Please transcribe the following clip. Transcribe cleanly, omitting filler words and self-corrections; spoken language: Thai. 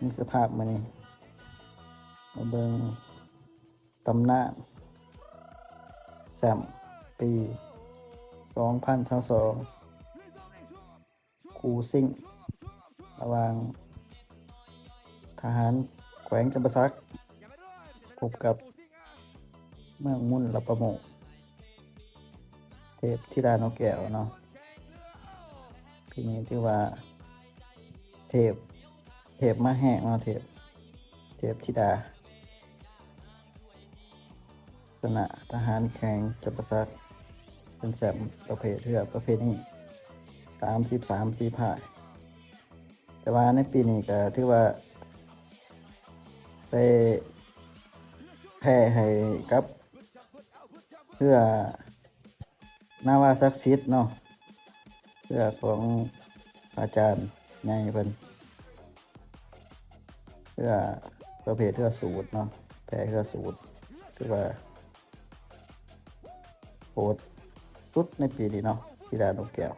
มีสภาพมานี่มาเบิ่งตำนานแซมปี2022คู่ซิ่งระหว่างทหารแขวงจำปาสักพบกับเมืองมุ่นละประโมงเทพธิดานกแก้วเนาะปีนี้ที่ว่าเทพมาแห้งเนาะเทพธิดาสนะทหารแข่งจำปาสักเป็นแชมป์ประเภทเรือประเภทนี้33 สีพายแต่ว่าในปีนี้ก็ถือว่าไปแพ้ให้กับเพื่อนาวาศักดิ์สิทธิ์เนาะเพื่อของอาจารย์ใหญ่เพิ่นเพื่อประเภทเรือสูตรเนาะแพ้เรือสูตรถือว่าโหดสุดในปีนี้เนาะธิดานกแก้ว